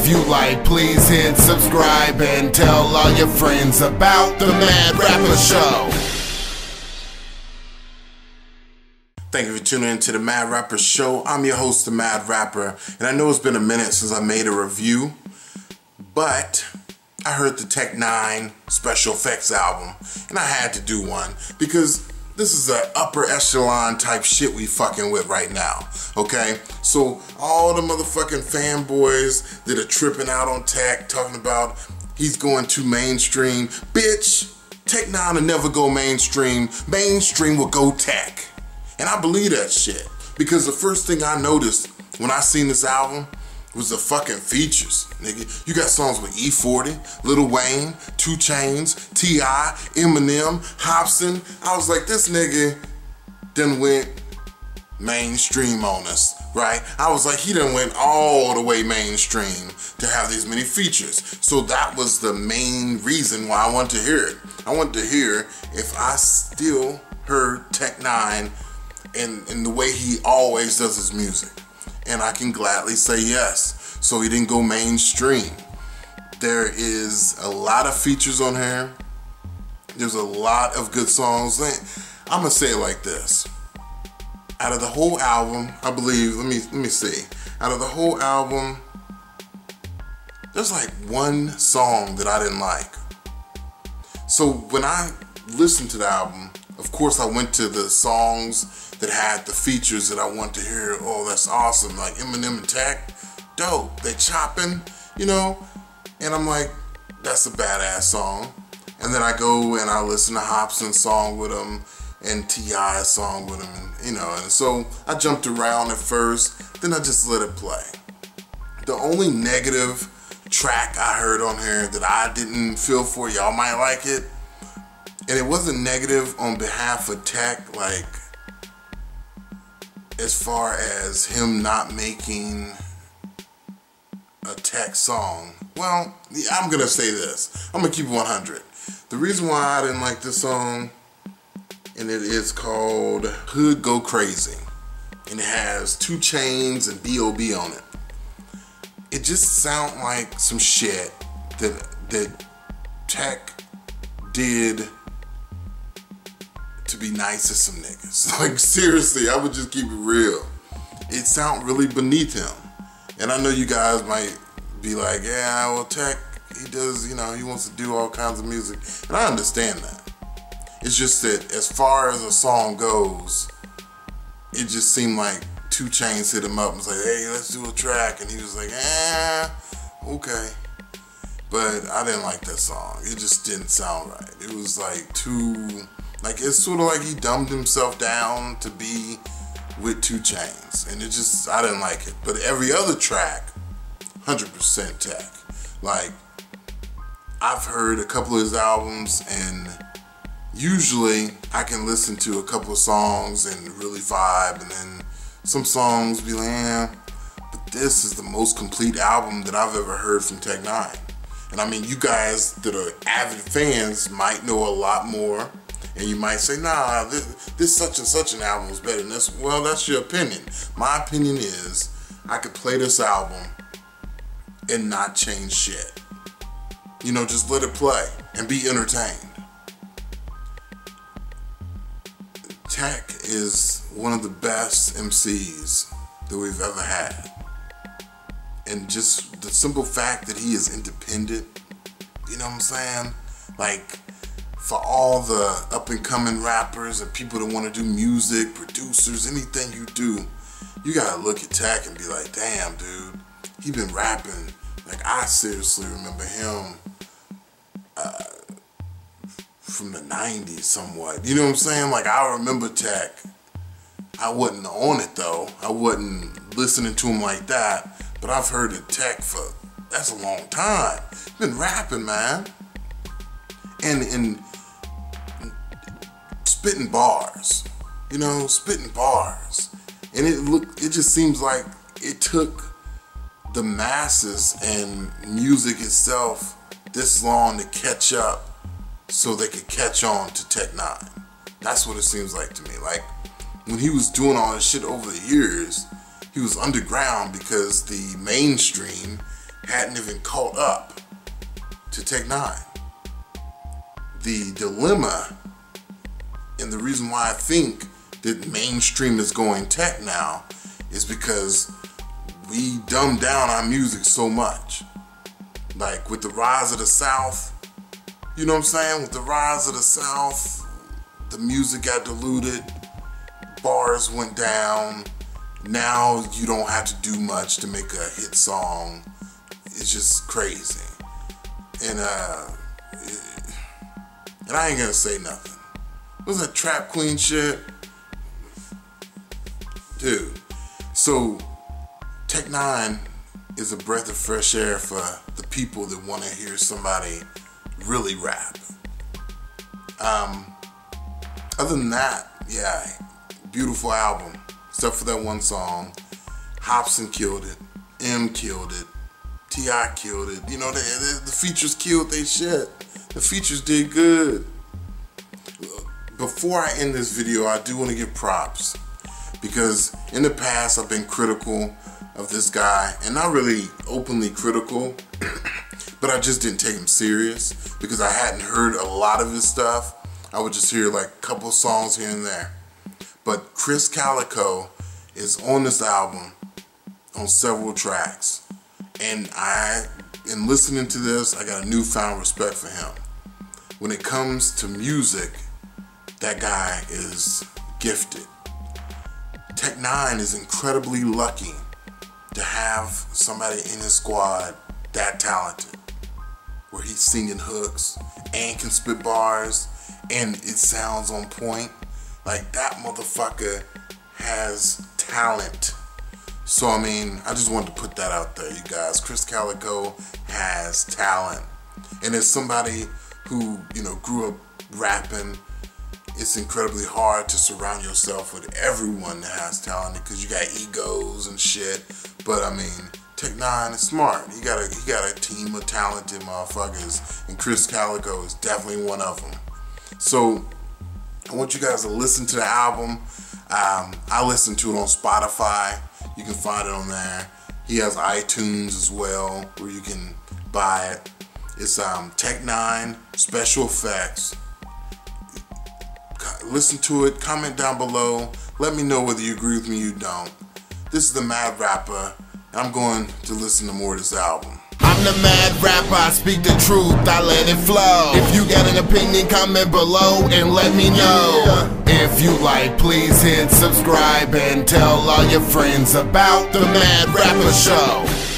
you like, please hit subscribe and tell all your friends about the Mad Rapper Show. Thank you for tuning in to the Mad Rapper Show. I'm your host, the Mad Rapper, and I know it's been a minute since I made a review, but I heard the Tech N9ne Special Effects album, and I had to do one because this is a upper echelon type shit we fucking with right now, okay? So all the motherfucking fanboys that are tripping out on Tech, talking about he's going too mainstream. Bitch, Tech N9ne will never go mainstream. Mainstream will go Tech. And I believe that shit. Because the first thing I noticed when I seen this album was the fucking features, nigga. You got songs with E40, Lil Wayne, Chainz, T.I., Eminem, Hopsin. I was like, this nigga done went mainstream on us, right? I was like, he done went all the way mainstream to have these many features. So that was the main reason why I wanted to hear it. I wanted to hear if I still heard Tech N9ne in the way he always does his music. And I can gladly say yes. So he didn't go mainstream. There is a lot of features on here. There's a lot of good songs. I'm gonna say it like this. Out of the whole album, I believe, let me see. Out of the whole album, there's like one song that I didn't like. So when I listened to the album, of course I went to the songs that had the features that I want to hear. Oh, that's awesome. Like Eminem and Tech, dope. They chopping, you know? And I'm like, that's a badass song. And then I go and I listen to Hopsin's song with him and T.I.'s song with him, and you know, and so I jumped around at first, then I just let it play. The only negative track I heard on here that I didn't feel for, y'all might like it, and it wasn't negative on behalf of Tech, like, as far as him not making a Tech song. Well, I'm gonna say this. I'm gonna keep it 100. The reason why I didn't like this song, and it is called Hood Go Crazy, and it has Chainz and B.o.B on it. It just sounds like some shit that Tech did to be nice to some niggas. Like, seriously, I would just keep it real. It sounds really beneath him. And I know you guys might be like, yeah, well, Tech, he does, you know, he wants to do all kinds of music. And I understand that. It's just that as far as a song goes, it just seemed like Chainz hit him up and was like, hey, let's do a track. And he was like, okay. But I didn't like that song. It just didn't sound right. It was like too, like, it's sort of like he dumbed himself down to be with Chainz. And it just, I didn't like it. But every other track, 100% Tech. Like, I've heard a couple of his albums, and usually I can listen to a couple of songs and really vibe, and then some songs be like, but this is the most complete album that I've ever heard from Tech N9ne. And I mean, you guys that are avid fans might know a lot more, and you might say, nah, this such and such an album is better than this. Well, that's your opinion. My opinion is I could play this album and not change shit. You know, just let it play and be entertained. Tech is one of the best MCs that we've ever had. And just the simple fact that he is independent, you know what I'm saying? Like, for all the up and coming rappers and people that want to do music, producers, anything you do, you gotta look at Tech and be like, damn, dude, he been rapping. Like, I seriously remember him from the 90s somewhat. You know what I'm saying? Like, I remember Tech. I wasn't on it though. I wasn't listening to him like that. But I've heard of Tech for, that's a long time. Been rapping, man. And spitting bars. You know, spitting bars. And it just seems like it took the masses and music itself this long to catch up so they could catch on to Tech N9ne. That's what it seems like to me. Like, when he was doing all this shit over the years, he was underground because the mainstream hadn't even caught up to Tech N9ne. The dilemma, and the reason why I think that mainstream is going tech now, is because we dumbed down our music so much. Like with the rise of the South, you know what I'm saying? With the rise of the South, the music got diluted, bars went down. Now you don't have to do much to make a hit song. It's just crazy. And I ain't gonna say nothing. What's that trap queen shit? Dude. So Tech N9ne is a breath of fresh air for the people that want to hear somebody really rap. Other than that, yeah, beautiful album. Except for that one song. Hopsin killed it. M killed it. T.I. killed it. You know, the features killed they shit. The features did good. Before I end this video, I do want to give props. Because in the past, I've been critical of this guy. And not really openly critical. But I just didn't take him serious. Because I hadn't heard a lot of his stuff. I would just hear like a couple songs here and there. But Krizz Kaliko is on this album on several tracks. And in listening to this, I got a newfound respect for him. When it comes to music, that guy is gifted. Tech N9ne is incredibly lucky to have somebody in his squad that talented. Where he's singing hooks and can spit bars and it sounds on point. Like, that motherfucker has talent. So, I mean, I just wanted to put that out there, you guys. Krizz Kaliko has talent. And as somebody who, you know, grew up rapping, it's incredibly hard to surround yourself with everyone that has talent because you got egos and shit. But, I mean, Tech N9ne is smart. He got a team of talented motherfuckers, and Krizz Kaliko is definitely one of them. So, I want you guys to listen to the album. I listen to it on Spotify. You can find it on there. He has iTunes as well, where you can buy it. It's Tech N9ne Special Effects. Listen to it. Comment down below. Let me know whether you agree with me or you don't. This is the Mad Rapper. I'm going to listen to more of this album. I'm the mad rapper, I speak the truth, I let it flow. If you got an opinion, comment below and let me know. If you like, please hit subscribe and tell all your friends about the Mad Rapper Show.